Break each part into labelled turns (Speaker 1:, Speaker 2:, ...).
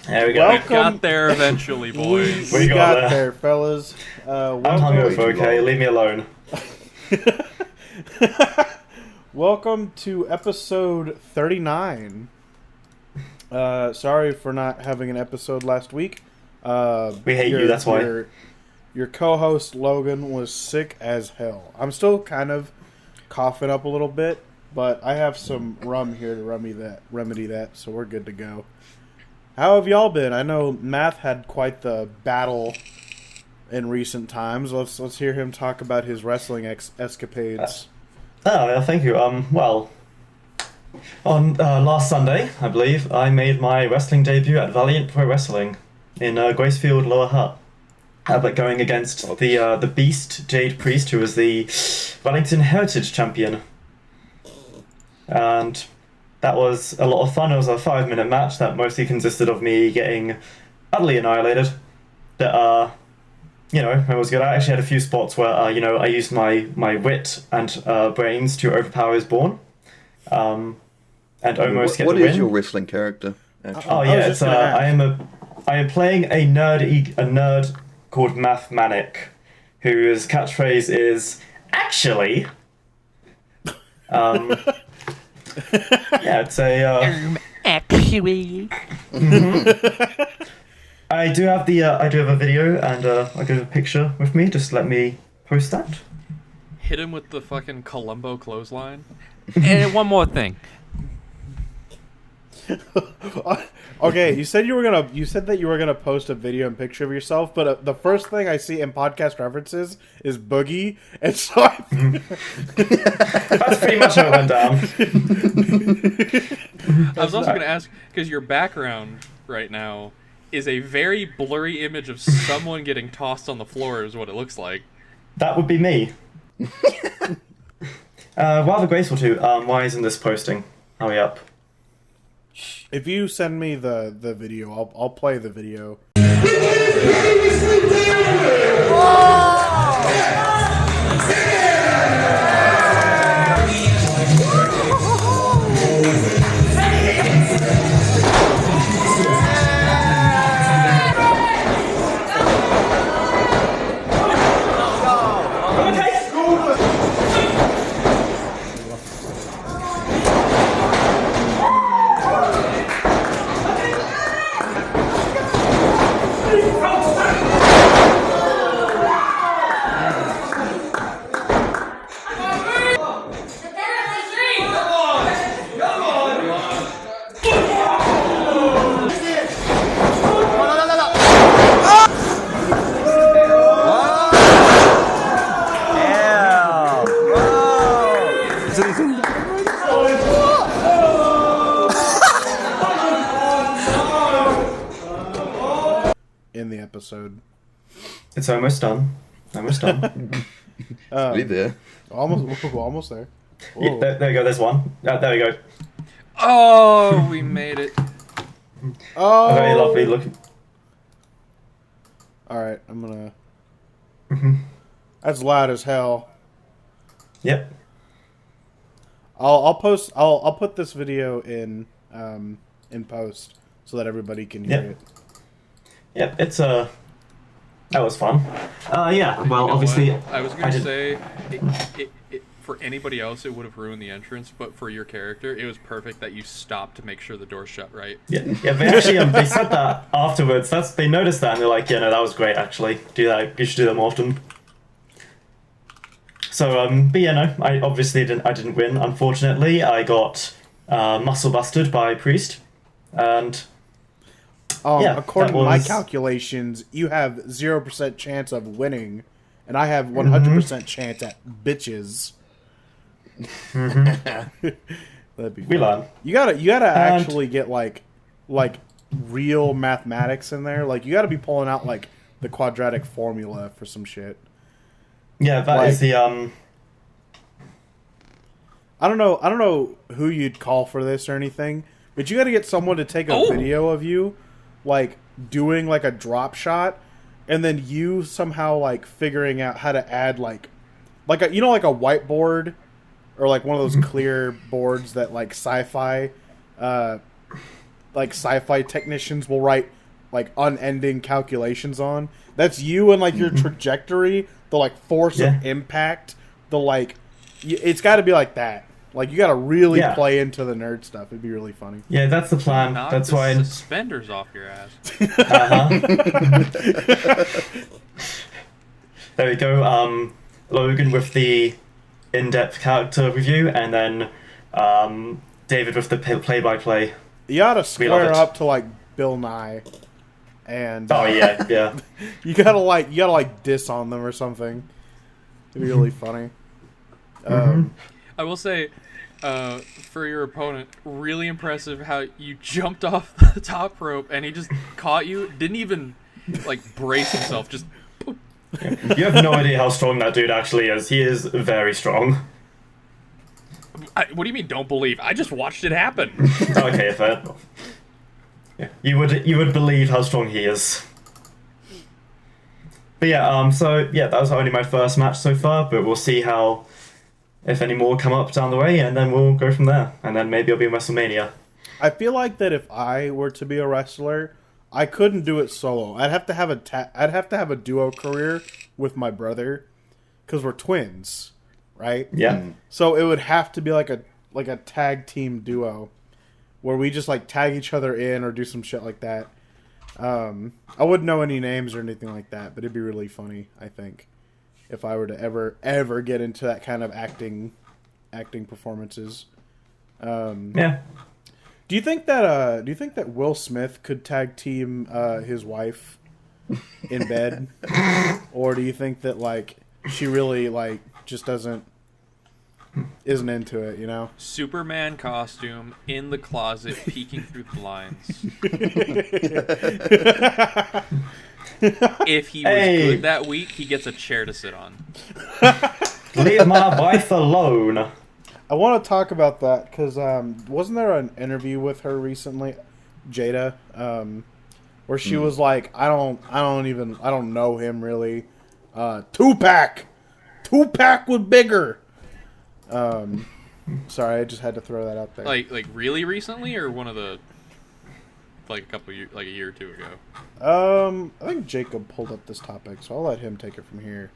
Speaker 1: There we go.
Speaker 2: Welcome.
Speaker 3: Got there eventually, boys.
Speaker 1: We
Speaker 2: We
Speaker 1: got
Speaker 2: got
Speaker 1: there.
Speaker 2: there, fellas.
Speaker 1: I'm
Speaker 2: Welcome,
Speaker 1: hungover, okay? Leave me alone.
Speaker 2: welcome to episode 39. Sorry for not having an episode last week.
Speaker 1: We hate you, that's why.
Speaker 2: Your co-host Logan was sick as hell. I'm still kind of coughing up a little bit, but I have some rum here to remedy that, so we're good to go. How have y'all been? I know Math had quite the battle in recent times. Let's hear him talk about his wrestling escapades.
Speaker 1: Oh, thank you. Well, on last Sunday, I believe, I made my wrestling debut at Valiant Pro Wrestling in Gracefield, Lower Hutt. But going against the Beast, Jade Priest, who was the Wellington Heritage Champion. And that was a lot of fun. It was a 5-minute match that mostly consisted of me getting utterly annihilated. That, it was good. I actually had a few spots where, I used my wit and brains to overpower his Born. And almost get the win.
Speaker 4: What is your wrestling character? Actually?
Speaker 1: Oh yeah, it's I am playing a nerd called Math Manic, whose catchphrase is actually. Yeah, it's a.
Speaker 3: Actually.
Speaker 1: I do have a video and I got a picture with me. Just let me post that.
Speaker 3: Hit him with the fucking Columbo clothesline. And one more thing.
Speaker 2: Okay, you said that you were gonna post a video and picture of yourself, but the first thing I see in podcast references is Boogie, and so
Speaker 1: That's pretty much how it went down.
Speaker 3: I was also going to ask, because your background right now is a very blurry image of someone getting tossed on the floor is what it looks like.
Speaker 1: That would be me. Rather graceful too. Why isn't this posting? Hurry up.
Speaker 2: if you send me the video, I'll play the video. In the episode,
Speaker 1: It's almost done. Almost done.
Speaker 4: Be there.
Speaker 2: almost there.
Speaker 1: Yeah, there you go. There's one. There we go.
Speaker 3: Oh, we made it.
Speaker 2: Oh,
Speaker 1: Very lovely looking.
Speaker 2: All right, I'm gonna. That's loud as hell.
Speaker 1: Yep.
Speaker 2: I'll post. I'll put this video in post so that everybody can hear
Speaker 1: Yep.
Speaker 2: it.
Speaker 1: Yep. It's that was fun. Yeah. Well,
Speaker 3: You know
Speaker 1: obviously,
Speaker 3: what? I was
Speaker 1: I
Speaker 3: going to
Speaker 1: did-
Speaker 3: say, for anybody else, it would have ruined the entrance, but for your character, it was perfect that you stopped to make sure the door shut right.
Speaker 1: Yeah. They actually they said that afterwards. They noticed that and they're like, yeah, no, that was great. Actually, do that. You should do that more often. So but yeah, no, I obviously didn't win. Unfortunately, I got muscle busted by Priest, and yeah,
Speaker 2: according
Speaker 1: that
Speaker 2: to my
Speaker 1: was-
Speaker 2: calculations, you have 0% chance of winning, and I have 100% chance at bitches. That'd be
Speaker 1: we
Speaker 2: fun.
Speaker 1: learn.
Speaker 2: You gotta
Speaker 1: And-
Speaker 2: actually get like real mathematics in there. Like you gotta be pulling out like the quadratic formula for some shit.
Speaker 1: Yeah, that is
Speaker 2: Like-
Speaker 1: the
Speaker 2: I don't know who you'd call for this or anything, but you got to get someone to take a
Speaker 3: Oh.
Speaker 2: video of you, like doing like a drop shot, and then you somehow like figuring out how to add like a like a whiteboard or like one of those clear boards that like sci-fi like sci-fi technicians will write like unending calculations on. That's you and like your trajectory, the like force of impact, the like it's got to be like that. Like you got to really play into the nerd stuff. It'd be really funny.
Speaker 1: Yeah, that's the plan.
Speaker 3: Knock
Speaker 1: That's
Speaker 3: the
Speaker 1: why.
Speaker 3: suspenders off your ass.
Speaker 1: There we go. Logan with the in-depth character review, and then David with the play-by-play.
Speaker 2: You ought to
Speaker 1: We love
Speaker 2: square
Speaker 1: it.
Speaker 2: up to like Bill Nye, and
Speaker 1: Oh yeah.
Speaker 2: you gotta diss on them or something. It'd be really funny.
Speaker 3: I will say, for your opponent, really impressive how you jumped off the top rope and he just caught you. Didn't even like brace himself. Just
Speaker 1: You have no idea how strong that dude actually is. He is very strong.
Speaker 3: what do you mean? Don't believe? I just watched it happen.
Speaker 1: Okay, fair. Yeah, you would believe how strong he is. But yeah, so yeah, that was only my first match so far, but we'll see if any more come up down the way, and then we'll go from there. And then maybe I'll be in WrestleMania.
Speaker 2: I feel like that if I were to be a wrestler, I couldn't do it solo. I'd have to have a duo career with my brother, because we're twins, right?
Speaker 1: Yeah.
Speaker 2: So it would have to be like a tag team duo, where we just like tag each other in or do some shit like that. I wouldn't know any names or anything like that, but it'd be really funny, I think, if I were to ever get into that kind of acting performances.
Speaker 1: Yeah.
Speaker 2: Do you think that Will Smith could tag team his wife in bed, or do you think that like she really like just isn't into it, you know?
Speaker 3: Superman costume in the closet, peeking through the blinds. If he was good that week, he gets a chair to sit on.
Speaker 1: Leave my wife alone.
Speaker 2: I want to talk about that because wasn't there an interview with her recently, Jada, where she was like, I don't know him really. Tupac was bigger. Sorry, I just had to throw that out there.
Speaker 3: Like really recently, or one of the like a couple years, like a year or two ago.
Speaker 2: I think Jacob pulled up this topic, so I'll let him take it from here.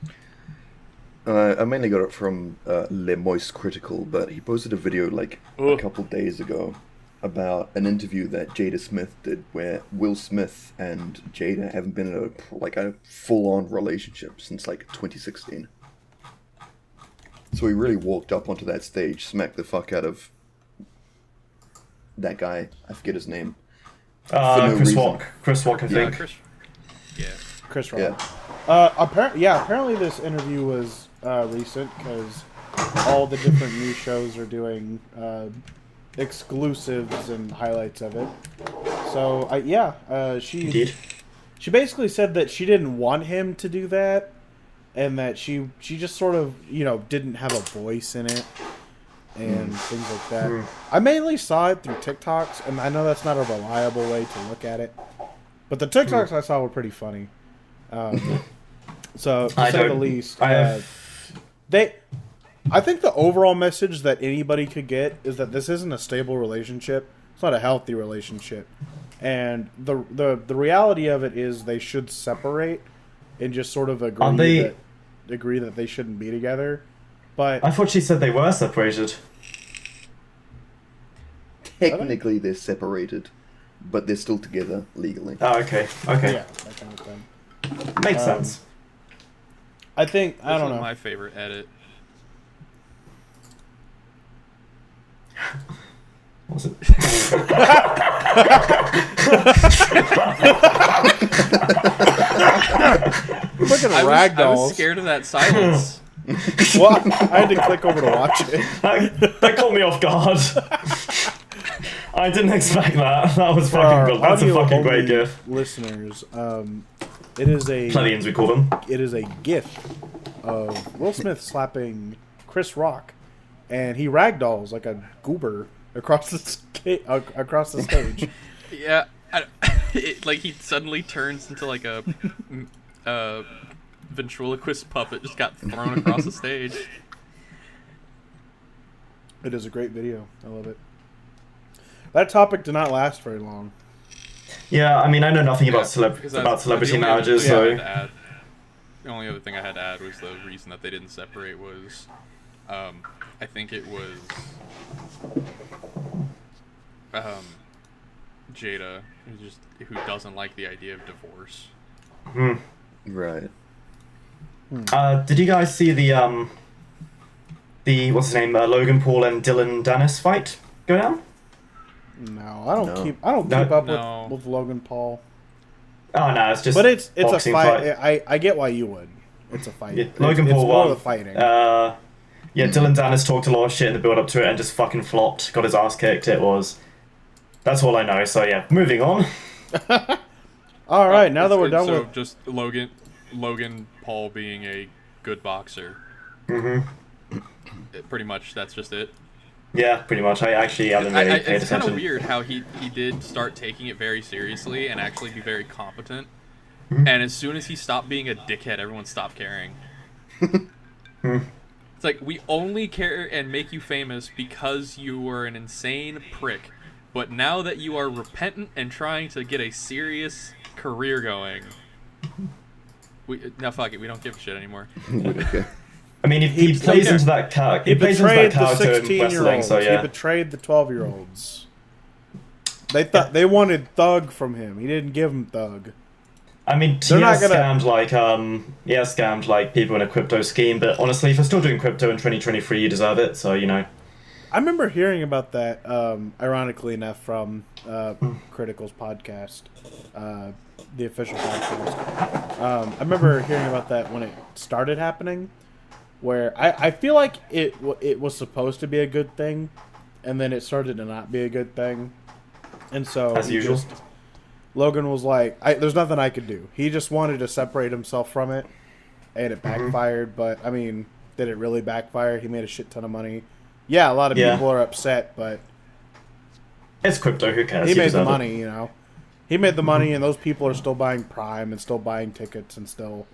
Speaker 4: I mainly got it from Le Moist Critical, but he posted a video like a couple days ago about an interview that Jada Smith did, where Will Smith and Jada haven't been in a full-on relationship since like 2016. So he really walked up onto that stage, smacked the fuck out of that guy. I forget his name.
Speaker 1: Chris Rock. Chris Rock, I think.
Speaker 2: Chris Rock.
Speaker 4: Yeah.
Speaker 2: Apparently this interview was recent because all the different news shows are doing exclusives and highlights of it. So she basically said that she didn't want him to do that, and that she just sort of didn't have a voice in it and things like that. I mainly saw it through TikToks, and I know that's not a reliable way to look at it, but the TikToks I saw were pretty funny. So to say the least, I think the overall message that anybody could get is that this isn't a stable relationship. It's not a healthy relationship, and the reality of it is they should separate and just sort of agree that they shouldn't be together. But
Speaker 1: I thought she said they were separated.
Speaker 4: Technically, they're separated, but they're still together legally.
Speaker 1: Oh, okay.
Speaker 2: yeah, that kind of thing.
Speaker 1: Makes sense.
Speaker 2: I think I don't know.
Speaker 3: My favorite edit.
Speaker 1: What was it?
Speaker 2: Look at
Speaker 3: I
Speaker 2: ragdolls.
Speaker 3: was scared of that silence.
Speaker 2: Well, I had to click over to watch it.
Speaker 1: That caught me off guard. I didn't expect that. That was
Speaker 2: For our
Speaker 1: fucking good. That's a fucking
Speaker 2: audio-only
Speaker 1: great gif.
Speaker 2: listeners, it is a
Speaker 1: Plebeians, we call them.
Speaker 2: it is a gif of Will Smith slapping Chris Rock, and he ragdolls like a goober across the stage.
Speaker 3: Yeah, like he suddenly turns into like a ventriloquist puppet, just got thrown across the stage.
Speaker 2: It is a great video. I love it. That topic did not last very long.
Speaker 1: Yeah, I mean, I know nothing about
Speaker 3: because
Speaker 1: celebrity
Speaker 3: the only other
Speaker 1: marriages,
Speaker 3: thing I
Speaker 1: so
Speaker 3: had to add- the only other thing I had to add was the reason that they didn't separate was, I think it was, Jada, who doesn't like the idea of divorce.
Speaker 4: Right.
Speaker 1: Did you guys see the what's his name, Logan Paul and Dylan Dennis fight go down?
Speaker 2: No, I don't
Speaker 4: No.
Speaker 2: keep up
Speaker 3: No.
Speaker 2: with Logan Paul.
Speaker 1: Oh no, it's just.
Speaker 2: But it's a
Speaker 1: boxing
Speaker 2: fight. I get why you would. It's a fight.
Speaker 1: Yeah, Logan Paul
Speaker 2: it's more
Speaker 1: won.
Speaker 2: the fighting.
Speaker 1: Yeah, Dylan Dennis talked a lot of shit in the build up to it and just fucking flopped, got his ass kicked. That's all I know. So yeah, moving on.
Speaker 2: All right, now that we're done
Speaker 3: so
Speaker 2: with
Speaker 3: just Logan Paul being a good boxer. Pretty much, that's just it.
Speaker 1: Yeah, pretty much. I actually haven't really paid
Speaker 3: It's kind of
Speaker 1: attention.
Speaker 3: weird how he did start taking it very seriously and actually be very competent. And as soon as he stopped being a dickhead, everyone stopped caring. It's like, we only care and make you famous because you were an insane prick. But now that you are repentant and trying to get a serious career going, now fuck it, we don't give a shit anymore.
Speaker 4: Okay.
Speaker 1: I mean, he plays into that character.
Speaker 2: he
Speaker 1: He plays into that
Speaker 2: betrayed the
Speaker 1: character in wrestling.
Speaker 2: 16-year-olds.
Speaker 1: So yeah.
Speaker 2: He betrayed the 12-year-olds. They wanted Thug from him. He didn't give him Thug.
Speaker 1: I mean, he has scammed like people in a crypto scheme. But honestly, if you're still doing crypto in 2023, you deserve it. So you know.
Speaker 2: I remember hearing about that, ironically enough, from Critical's podcast, the official podcast. I remember hearing about that when it started happening, where I feel like it was supposed to be a good thing, and then it started to not be a good thing. And so
Speaker 1: As usual.
Speaker 2: Logan was like, there's nothing I could do. He just wanted to separate himself from it, and it backfired. But, I mean, did it really backfire? He made a shit ton of money. Yeah, a lot of people are upset, but
Speaker 1: It's crypto. Who cares?
Speaker 2: he made the
Speaker 1: deserve it.
Speaker 2: money, you know. He made the money, and those people are still buying Prime and still buying tickets and still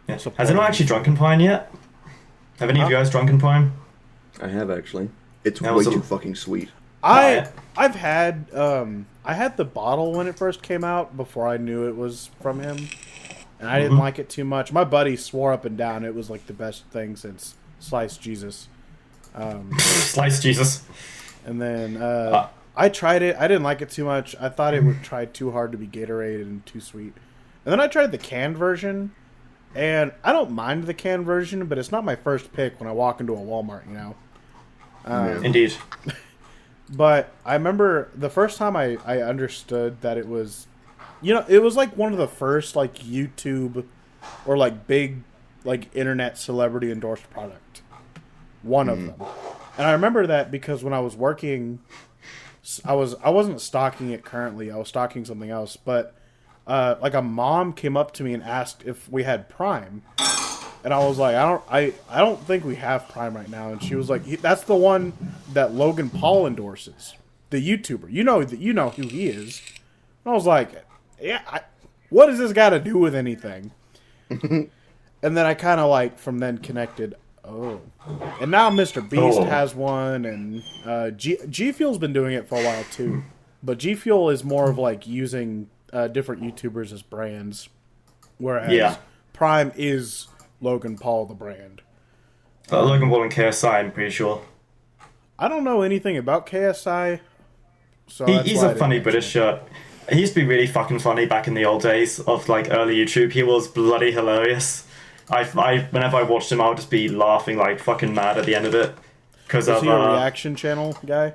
Speaker 1: Yeah. Has
Speaker 2: supporting.
Speaker 1: anyone actually drunken Prime yet? Have any of you guys drunken Prime?
Speaker 4: I have actually. It's
Speaker 1: That
Speaker 4: way
Speaker 1: was a-
Speaker 4: too fucking sweet.
Speaker 2: I've had I had the bottle when it first came out before I knew it was from him, and I didn't like it too much. My buddy swore up and down it was like the best thing since Sliced Jesus.
Speaker 1: Slice Jesus.
Speaker 2: And then I tried it. I didn't like it too much. I thought it would try too hard to be Gatorade and too sweet. And then I tried the canned version, and I don't mind the canned version, but it's not my first pick when I walk into a Walmart, you know.
Speaker 1: Indeed.
Speaker 2: But I remember the first time I understood that it was, you know, it was like one of the first like YouTube or like big like internet celebrity endorsed product. One of them. And I remember that because when I was working, I wasn't stocking it currently. I was stocking something else. But like a mom came up to me and asked if we had Prime. And I was like, I don't think we have Prime right now. And she was like, that's the one that Logan Paul endorses, the YouTuber. You know who he is. And I was like, yeah, what does this got to do with anything? And then I kind of like from then connected. Oh, and now Mr. Beast has one, and G Fuel's been doing it for a while too. But G Fuel is more of like using different YouTubers as brands, whereas Prime is Logan Paul the brand.
Speaker 1: Logan Paul and KSI, I'm pretty sure.
Speaker 2: I don't know anything about KSI, so
Speaker 1: He's a funny British shirt. He used to be really fucking funny back in the old days of like early YouTube. He was bloody hilarious. Whenever I watched him, I would just be laughing like fucking mad at the end of it.
Speaker 2: Is he a reaction channel guy?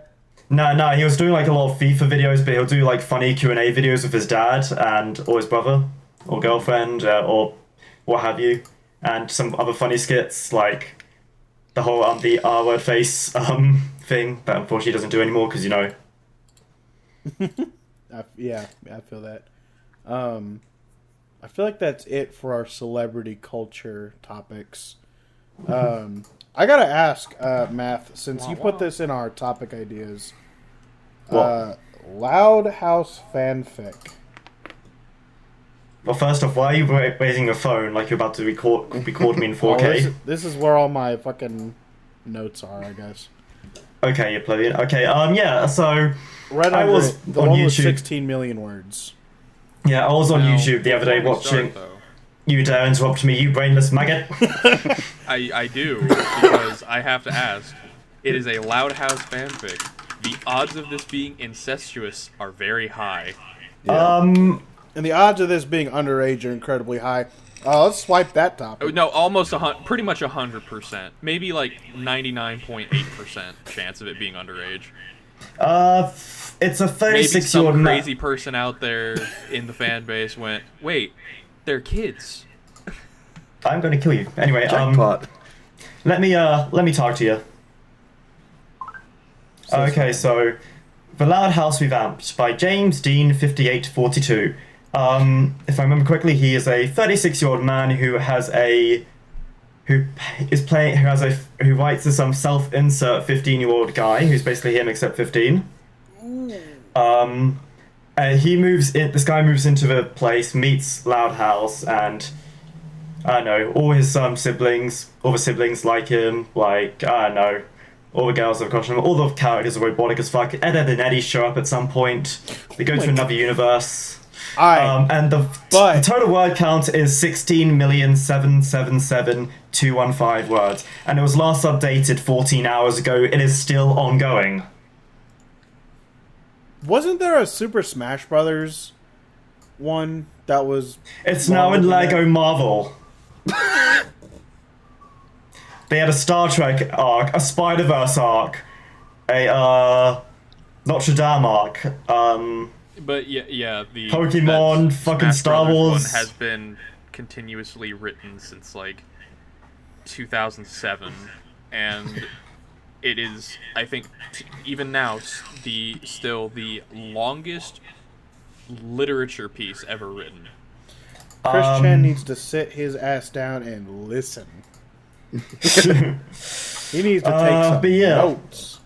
Speaker 1: No, he was doing like a lot of FIFA videos, but he'll do like funny Q&A videos with his dad or his brother or girlfriend or what have you, and some other funny skits like the whole the R-word face thing that unfortunately doesn't do anymore because you know.
Speaker 2: Yeah, I feel that. I feel like that's it for our celebrity culture topics. I gotta ask, Math, since you put this in our topic ideas, Loud House fanfic.
Speaker 1: Well, first off, why are you raising your phone like you're about to record me in 4K?
Speaker 2: Oh, this is where all my fucking notes are, I guess.
Speaker 1: Okay, you plebeian. Okay, yeah, so
Speaker 2: Right
Speaker 1: I
Speaker 2: under
Speaker 1: was
Speaker 2: it, the
Speaker 1: on
Speaker 2: one with
Speaker 1: YouTube.
Speaker 2: 16 million words.
Speaker 1: Yeah, I was on
Speaker 3: Now,
Speaker 1: YouTube the other day
Speaker 3: before we
Speaker 1: watching.
Speaker 3: start, though,
Speaker 1: You dare interrupt me, you brainless maggot.
Speaker 3: I do, because I have to ask. It is a Loud House fanfic. The odds of this being incestuous are very high.
Speaker 4: Yeah.
Speaker 2: And the odds of this being underage are incredibly high. Let's swipe that topic.
Speaker 3: No, pretty much 100%. Maybe like 99.8% chance of it being underage.
Speaker 1: It's a
Speaker 3: Maybe
Speaker 1: 36-year-old
Speaker 3: some
Speaker 1: man.
Speaker 3: crazy person out there in the fan base went, wait, they're kids.
Speaker 1: I'm going to kill you. Anyway,
Speaker 4: Jackpot.
Speaker 1: let me talk to you. Okay, so The Loud House Revamped by James Dean 5842. If I remember correctly, he is a 36-year-old man who writes as some self-insert 15-year-old guy who's basically him except 15. This guy moves into the place, meets Loud House, and I don't know, all the siblings like him, like, I don't know, all the girls have a crush on him, all the characters are robotic as fuck. Ed and Eddie show up at some point, they go to another universe. And the total word count is 16,777,215 words. And it was last updated 14 hours ago. It is still ongoing.
Speaker 2: Wasn't there a Super Smash Brothers one that was...
Speaker 1: It's now in Lego Marvel. They had a Star Trek arc, a Spider-Verse arc, a Notre Dame arc,
Speaker 3: But yeah, the
Speaker 1: Pokemon,
Speaker 3: that
Speaker 1: fucking
Speaker 3: Smash
Speaker 1: Star
Speaker 3: Brothers
Speaker 1: Wars.
Speaker 3: one has been continuously written since like 2007, and it is, I think, even now still the longest literature piece ever written.
Speaker 2: Chris Chen needs to sit his ass down and listen. He needs to take some notes.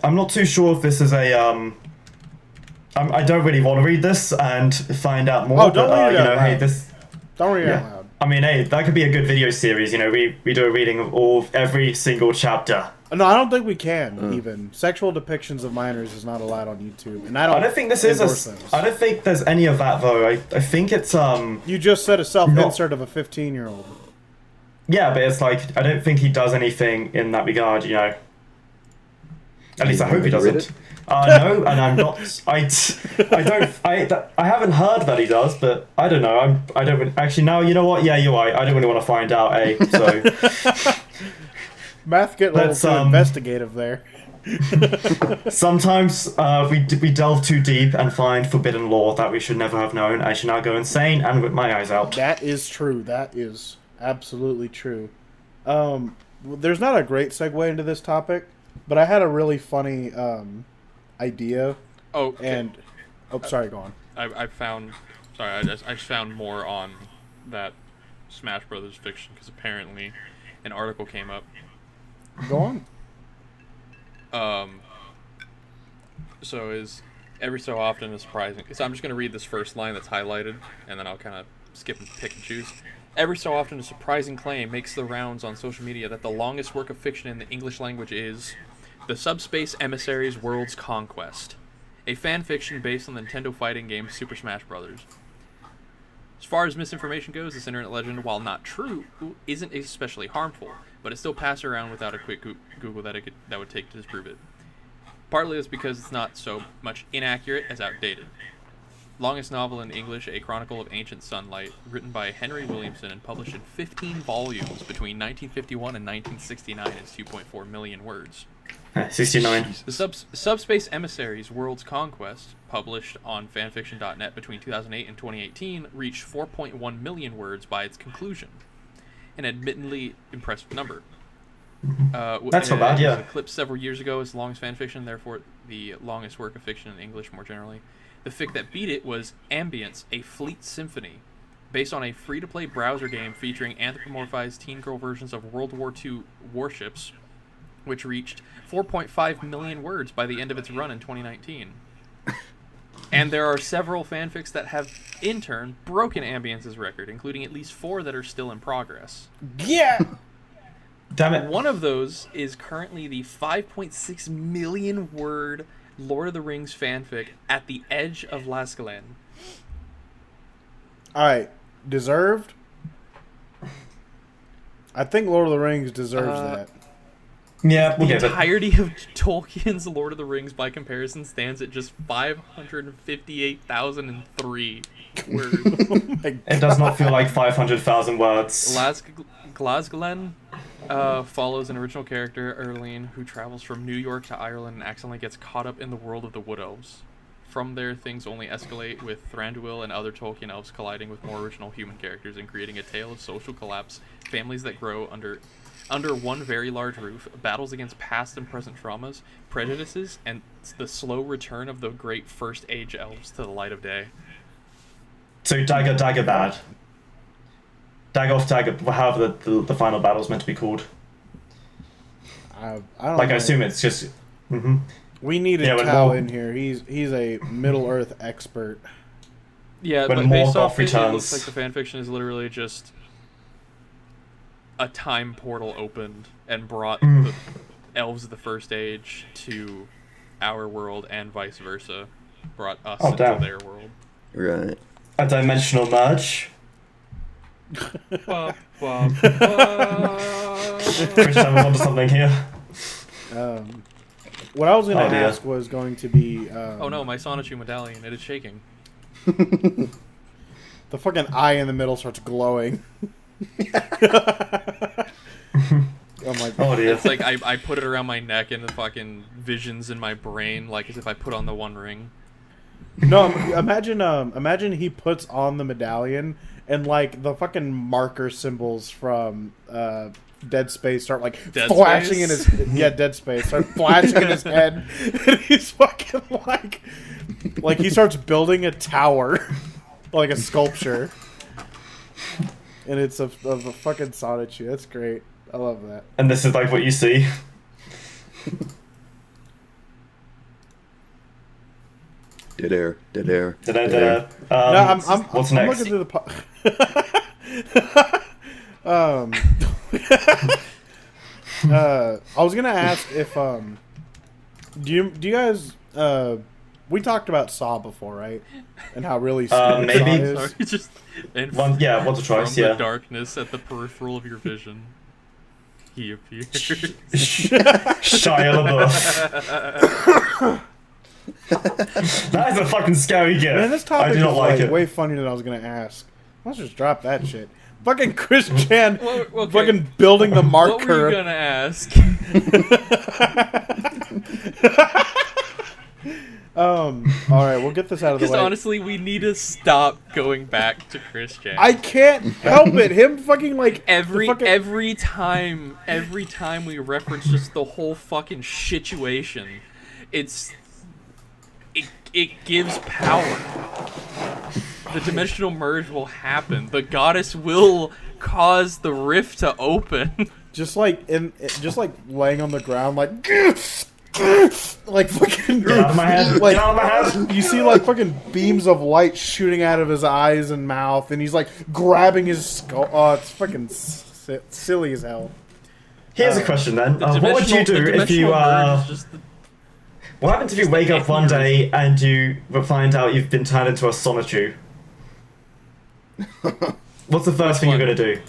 Speaker 1: I'm not too sure if this is a I don't really want to read this and find out more.
Speaker 2: Oh, don't read it out loud. Don't read it out loud.
Speaker 1: I mean, hey, that could be a good video series. You know, we do a reading of every single chapter.
Speaker 2: No, I don't think we can. Even sexual depictions of minors is not allowed on YouTube, and I don't
Speaker 1: think this is
Speaker 2: those.
Speaker 1: I don't think there's any of that though. I think it's
Speaker 2: You just said a self-insert of a 15-year-old.
Speaker 1: Yeah, but it's like I don't think he does anything in that regard. You know. At least I hope he doesn't. No, and I'm not. I haven't heard that he does, but I don't know. I don't actually. No, you know what? Yeah, you're right. I don't really want to find out. So
Speaker 2: Math get a little too investigative there.
Speaker 1: Sometimes we delve too deep and find forbidden lore that we should never have known. I should now go insane and rip my eyes out.
Speaker 2: That is true. That is absolutely true. There's not a great segue into this topic, but I had a really funny idea.
Speaker 3: Oh, okay.
Speaker 2: Sorry, go on.
Speaker 3: I just found more on that Smash Brothers fiction because apparently an article came up.
Speaker 2: Go on.
Speaker 3: So is every so often a surprising. So I'm just gonna read this first line that's highlighted, and then I'll kind of skip and pick and choose. Every so often, a surprising claim makes the rounds on social media that the longest work of fiction in the English language is The Subspace Emissaries World's Conquest, a fan fiction based on the Nintendo fighting game Super Smash Bros. As far as misinformation goes, this internet legend, while not true, isn't especially harmful, but it's still passed around without a quick Google that would take to disprove it. Partly it's because it's not so much inaccurate as outdated. Longest novel in English, A Chronicle of Ancient Sunlight, written by Henry Williamson and published in 15 volumes between 1951 and 1969, is 2.4 million words.
Speaker 1: 69.
Speaker 3: The Subspace Emissaries World's Conquest, published on fanfiction.net between 2008 and 2018, reached 4.1 million words by its conclusion. An admittedly impressive number.
Speaker 1: That's not bad, yeah.
Speaker 3: It was eclipsed several years ago as the longest fan fiction, therefore the longest work of fiction in English more generally. The fic that beat it was Ambience, a Fleet Symphony, based on a free-to-play browser game featuring anthropomorphized teen girl versions of World War II warships, which reached 4.5 million words by the end of its run in 2019. And there are several fanfics that have, in turn, broken Ambience's record, including at least 4 that are still in progress.
Speaker 2: Yeah!
Speaker 1: Damn it.
Speaker 3: One of those is currently the 5.6 million word Lord of the Rings fanfic at the edge of Lascalain.
Speaker 2: Alright, deserved? I think Lord of the Rings deserves that.
Speaker 1: Yeah, we'll
Speaker 3: The
Speaker 1: give it.
Speaker 3: entirety of Tolkien's Lord of the Rings, by comparison, stands at just 558,003 words.
Speaker 1: It does not feel like 500,000 words.
Speaker 3: Glasgow follows an original character, Erlene, who travels from New York to Ireland and accidentally gets caught up in the world of the Wood Elves. From there, things only escalate, with Thranduil and other Tolkien elves colliding with more original human characters and creating a tale of social collapse, families that grow under one very large roof, battles against past and present traumas, prejudices, and the slow return of the great First Age elves to the light of day.
Speaker 1: So Dagger bad. Dagoth, however the final battle's meant to be called.
Speaker 2: I don't
Speaker 1: Like,
Speaker 2: know.
Speaker 1: I assume it's just... Mm-hmm.
Speaker 2: We needed
Speaker 1: Yeah, when
Speaker 2: Cal
Speaker 1: Morg-
Speaker 2: in here. He's a Middle Earth expert.
Speaker 3: Yeah,
Speaker 1: When
Speaker 3: but based off
Speaker 1: Morgoth
Speaker 3: it, it
Speaker 1: returns.
Speaker 3: looks like the fanfiction is literally just a time portal opened and brought the elves of the First Age to our world and vice versa. Brought us into
Speaker 1: damn.
Speaker 3: their world.
Speaker 4: Right.
Speaker 1: A dimensional merge.
Speaker 3: Ba, ba, ba.
Speaker 1: Christian was onto something here.
Speaker 2: What I was going
Speaker 1: Oh,
Speaker 2: to
Speaker 1: dear.
Speaker 2: ask was going to be...
Speaker 3: Oh no, my Sonichu medallion, it is shaking.
Speaker 2: The fucking eye in the middle starts glowing. I'm like,
Speaker 1: Oh dear.
Speaker 3: It's like I put it around my neck and the fucking visions in my brain, like as if I put on the One Ring.
Speaker 2: no, imagine he puts on the medallion and like the fucking marker symbols from Dead Space start like
Speaker 3: Dead
Speaker 2: flashing
Speaker 3: Space?
Speaker 2: in his Dead Space start flashing in his head, and he's fucking like he starts building a tower, like a sculpture, and it's of a fucking Sonichu. That's great. I love that.
Speaker 1: And this is like what you see.
Speaker 4: Dead air.
Speaker 1: Da-da-da.
Speaker 2: No, I'm
Speaker 1: what's
Speaker 2: I'm
Speaker 1: next?
Speaker 2: looking through the I was gonna ask if do you guys we talked about Saw before, right? And how really stupid
Speaker 1: maybe.
Speaker 2: Saw is.
Speaker 3: Sorry, just and
Speaker 1: Once or twice,
Speaker 3: from
Speaker 1: yeah.
Speaker 3: the darkness at the peripheral of your vision, he appears.
Speaker 1: Shia LaBeouf. That is a fucking scary gift.
Speaker 2: Man, this
Speaker 1: I
Speaker 2: topic
Speaker 1: do
Speaker 2: is
Speaker 1: not like it.
Speaker 2: way funnier than I was gonna ask. Let's just drop that shit. Fucking Chris Chan,
Speaker 3: Okay.
Speaker 2: fucking building the
Speaker 3: What were
Speaker 2: marker.
Speaker 3: you gonna ask?
Speaker 2: All right, we'll get this out of the
Speaker 3: Because
Speaker 2: way.
Speaker 3: honestly, we need to stop going back to Chris Chan.
Speaker 2: I can't help it. Him fucking like
Speaker 3: Every
Speaker 2: the fucking-
Speaker 3: every time we reference just the whole fucking situation, it gives power. The dimensional merge will happen. The goddess will cause the rift to open.
Speaker 2: just like laying on the ground like like fucking
Speaker 1: Get out of my head.
Speaker 2: like
Speaker 1: Get out of my head.
Speaker 2: you see like fucking beams of light shooting out of his eyes and mouth, and he's like grabbing his skull. Oh, it's fucking silly as hell.
Speaker 1: Here's a question then.
Speaker 3: The
Speaker 1: What would you do
Speaker 3: dimensional
Speaker 1: if you
Speaker 3: merge is just the,
Speaker 1: What happens if you wake up one day and you find out you've been turned into a Sonichu? What's the first thing you're gonna do?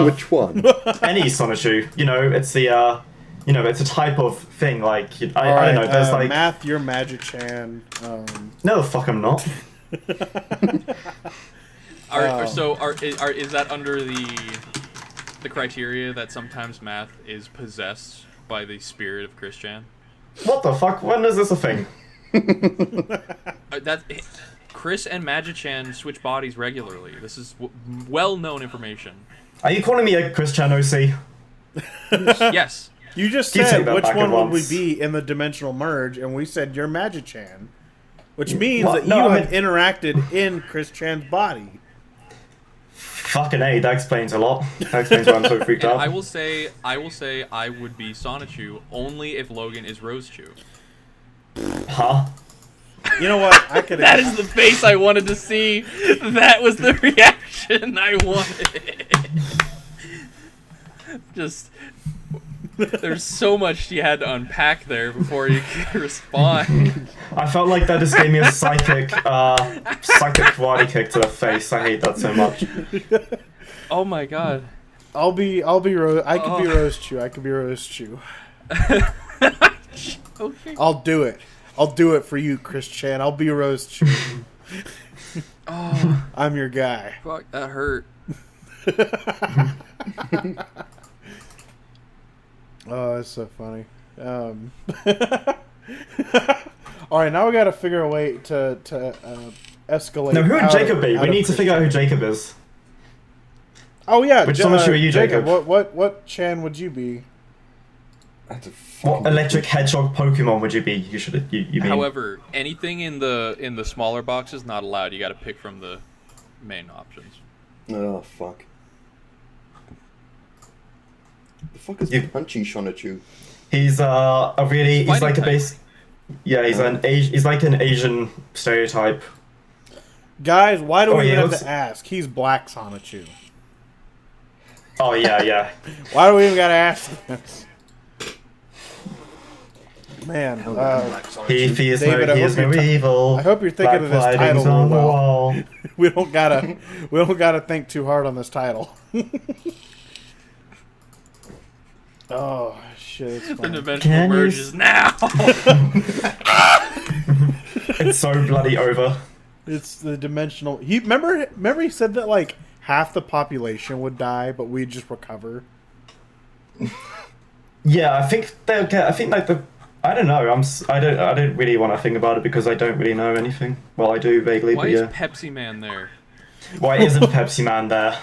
Speaker 4: Which one?
Speaker 1: Any Sonichu. You know, it's the it's a type of thing. Like I
Speaker 2: Alright,
Speaker 1: don't know. There's like
Speaker 2: Math, you're Magic Chan.
Speaker 1: no, the fuck I'm not.
Speaker 3: is that under the criteria that sometimes Math is possessed by the spirit of Chris Chan?
Speaker 1: What the fuck? When is this a thing?
Speaker 3: Chris and Magichan switch bodies regularly. This is well-known information.
Speaker 1: Are you calling me a Christian OC?
Speaker 3: Yes.
Speaker 2: You just
Speaker 1: You
Speaker 2: said
Speaker 1: take that
Speaker 2: which
Speaker 1: back
Speaker 2: one
Speaker 1: at
Speaker 2: would we
Speaker 1: once.
Speaker 2: be in the dimensional merge, and we said you're Magic Chan, which means
Speaker 1: What?
Speaker 2: that
Speaker 1: No,
Speaker 2: you
Speaker 1: I
Speaker 2: have interacted in Chris Chan's body.
Speaker 1: Fucking A, that explains a lot. That explains why I'm so freaked
Speaker 3: And
Speaker 1: out.
Speaker 3: I will say I would be Sonichu only if Logan is Rosechu.
Speaker 1: Huh?
Speaker 2: You know what? I could.
Speaker 3: That is the face I wanted to see. That was the reaction I wanted. Just There's so much you had to unpack there before you could respond.
Speaker 1: I felt like that just gave me a psychic karate kick to the face. I hate that so much.
Speaker 3: Oh my god.
Speaker 2: I could be Rose Chew. I could be Rose Chew.
Speaker 3: Okay.
Speaker 2: I'll do it. I'll do it for you, Chris Chan. I'll be Rose Chew.
Speaker 3: Oh,
Speaker 2: I'm your guy.
Speaker 3: fuck, that hurt.
Speaker 2: Oh, that's so funny. All right, now we got to figure a way to escalate.
Speaker 1: No, who would
Speaker 2: out
Speaker 1: Jacob
Speaker 2: of-
Speaker 1: be?
Speaker 2: out
Speaker 1: We
Speaker 2: of
Speaker 1: need to
Speaker 2: Chris
Speaker 1: figure out
Speaker 2: Chan.
Speaker 1: who Jacob is.
Speaker 2: Oh yeah,
Speaker 1: Which Sonichu are you, Jacob?
Speaker 2: What Chan would you be?
Speaker 4: That's a
Speaker 1: What
Speaker 4: fucking
Speaker 1: electric hedgehog Pokemon would you be? You mean?
Speaker 3: However, anything in the smaller boxes not allowed. You got to pick from the main options.
Speaker 4: Oh fuck. The fuck is
Speaker 1: You-
Speaker 4: punching Sonichu?
Speaker 1: He's he's
Speaker 3: Fighting
Speaker 1: like a
Speaker 3: type.
Speaker 1: base. Yeah, he's like an Asian stereotype.
Speaker 2: Guys, why do
Speaker 1: Oh,
Speaker 2: we even
Speaker 1: yeah,
Speaker 2: have
Speaker 1: let's-
Speaker 2: to ask? He's Black Sonichu.
Speaker 1: Oh yeah.
Speaker 2: Why do we even gotta ask this? Man,
Speaker 1: He fears
Speaker 2: David,
Speaker 1: no,
Speaker 2: I
Speaker 1: he is
Speaker 2: hope
Speaker 1: no
Speaker 2: you're
Speaker 1: evil.
Speaker 2: I hope you're thinking of this
Speaker 1: Black
Speaker 2: title
Speaker 1: writings on the
Speaker 2: well.
Speaker 1: wall.
Speaker 2: we don't gotta think too hard on this title. Oh shit! It's
Speaker 3: The
Speaker 2: funny.
Speaker 3: dimensional
Speaker 1: Can you
Speaker 3: merges now.
Speaker 1: It's so bloody over.
Speaker 2: It's the dimensional. He remember he said that like half the population would die, but we'd just recover.
Speaker 1: Yeah, I think they'll get. I think like the. I don't know. I don't really want to think about it because I don't really know anything. Well, I do vaguely,
Speaker 3: Why
Speaker 1: but
Speaker 3: is
Speaker 1: yeah.
Speaker 3: Pepsi Man there?
Speaker 1: Why isn't Pepsi Man there?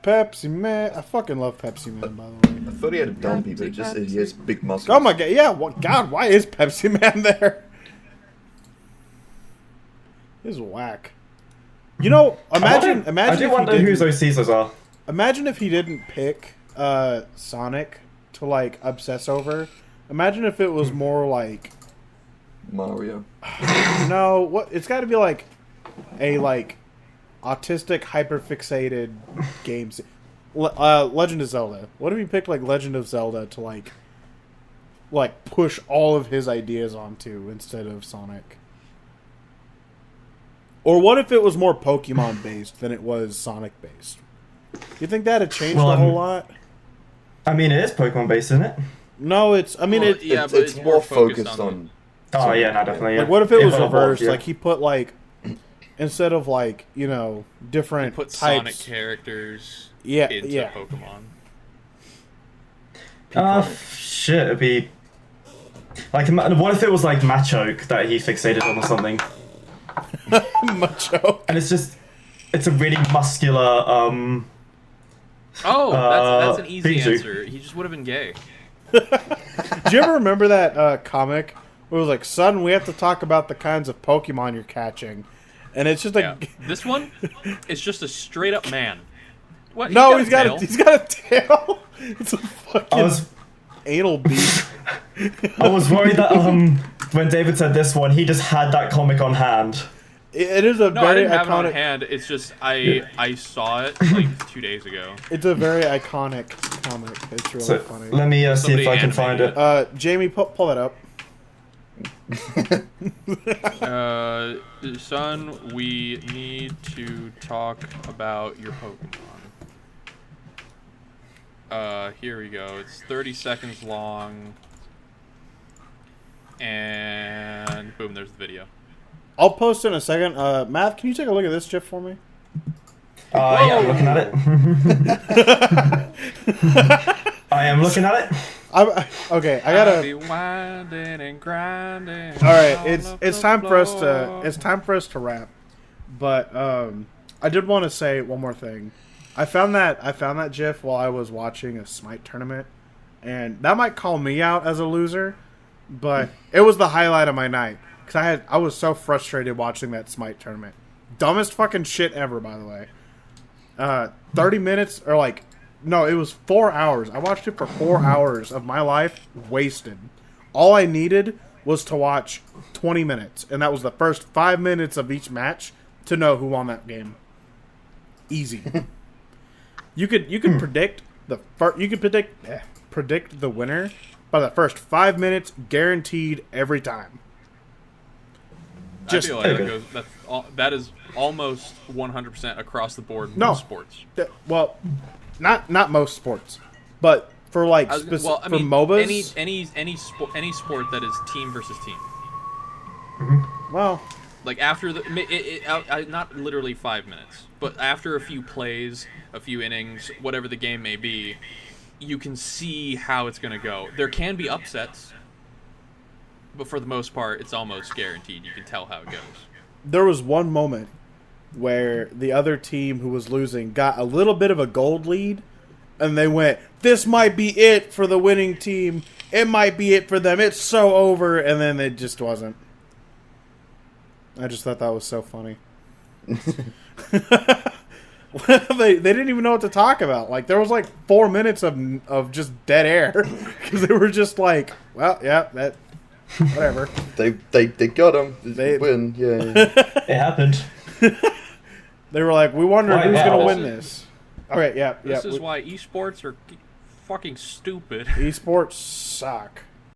Speaker 2: Pepsi Man. I fucking love Pepsi Man, by the way.
Speaker 4: I thought he had a dumpy, but he has big muscles.
Speaker 2: Oh my god! Yeah, God, why is Pepsi Man there? This is whack. You know, imagine
Speaker 1: I do
Speaker 2: if
Speaker 1: wonder
Speaker 2: he
Speaker 1: who
Speaker 2: didn't,
Speaker 1: those Caesars are.
Speaker 2: imagine if he didn't pick Sonic to like obsess over. Imagine if it was more like
Speaker 4: Mario.
Speaker 2: no, what it's got to be like a like autistic hyperfixated games. Legend of Zelda. What if he picked like Legend of Zelda to like push all of his ideas onto instead of Sonic? Or what if it was more Pokemon based than it was Sonic based? You think that'd change
Speaker 1: Well,
Speaker 2: a whole lot?
Speaker 1: I mean, it is Pokemon based, isn't it?
Speaker 2: No, it's. I mean,
Speaker 3: Well,
Speaker 2: it.
Speaker 3: yeah,
Speaker 4: it's,
Speaker 3: but
Speaker 4: it's more focused on.
Speaker 1: Oh yeah, no, definitely. Yeah.
Speaker 2: Like, what if it was
Speaker 1: evolved,
Speaker 2: reversed?
Speaker 1: yeah.
Speaker 2: Like, he put like instead of like different
Speaker 3: Put Sonic
Speaker 2: types.
Speaker 3: characters
Speaker 2: Yeah,
Speaker 3: into
Speaker 2: yeah.
Speaker 3: Pokemon.
Speaker 1: Shit, it'd be like what if it was like Machoke that he fixated on or something,
Speaker 2: Macho.
Speaker 1: and it's a really muscular
Speaker 3: Oh, that's an easy
Speaker 1: Pichu.
Speaker 3: answer. He just would have been gay.
Speaker 2: Do you ever remember that comic where it was like, "Son, we have to talk about the kinds of Pokemon you're catching," and it's just like,
Speaker 3: Yeah. This one is just a straight up man. What?
Speaker 2: no,
Speaker 3: he's got a tail.
Speaker 2: he's got a tail. It's a fucking
Speaker 1: I was
Speaker 2: anal beak.
Speaker 1: I was worried that when David said this one, he just had that comic on hand.
Speaker 2: It is a
Speaker 3: No, I
Speaker 2: very
Speaker 3: didn't have it on
Speaker 2: iconic.
Speaker 3: hand. It's just I saw it like 2 days ago.
Speaker 2: It's a very iconic comic. It's really
Speaker 1: So
Speaker 2: funny.
Speaker 1: let me see
Speaker 3: Somebody
Speaker 1: if I can find it.
Speaker 3: animated
Speaker 2: Jamie, pull that up.
Speaker 3: Son, we need to talk about your Pokemon. Here we go. It's 30 seconds long. And boom, there's the video.
Speaker 2: I'll post in a second. Matt, can you take a look at this GIF for me?
Speaker 1: Yeah, I'm looking at it. I am looking at it.
Speaker 2: Okay, I
Speaker 3: I'll
Speaker 2: gotta.
Speaker 3: be winding and grinding.
Speaker 2: All right,
Speaker 3: all
Speaker 2: it's
Speaker 3: over
Speaker 2: time
Speaker 3: the
Speaker 2: for us to
Speaker 3: floor.
Speaker 2: wrap. But I did want to say one more thing. I found that GIF while I was watching a Smite tournament, and that might call me out as a loser, but it was the highlight of my night because I was so frustrated watching that Smite tournament. Dumbest fucking shit ever, by the way. 30 minutes or like. No, it was 4 hours. I watched it for 4 hours of my life wasted. All I needed was to watch 20 minutes, and that was the first 5 minutes of each match to know who won that game. Easy. You could predict predict the winner by the first 5 minutes, guaranteed every time.
Speaker 3: I feel like that is almost 100% across the board in most sports.
Speaker 2: Well, not most sports, but for like for MOBAs,
Speaker 3: any sport that is team versus team.
Speaker 2: Well,
Speaker 3: like after not literally 5 minutes, but after a few plays, a few innings, whatever the game may be, you can see how it's going to go. There can be upsets, but for the most part, it's almost guaranteed. You can tell how it goes.
Speaker 2: There was one moment where the other team who was losing got a little bit of a gold lead, and they went, "This might be it for the winning team. It might be it for them. It's so over," and then it just wasn't. I just thought that was so funny. They didn't even know what to talk about. Like, there was like 4 minutes of just dead air because they were just like, "Well, yeah, that whatever."
Speaker 4: They got him. They win. Yeah.
Speaker 1: It happened.
Speaker 2: They were like, "We wonder who's going to win this." Okay, yeah.
Speaker 3: This is why esports are fucking stupid.
Speaker 2: Esports suck.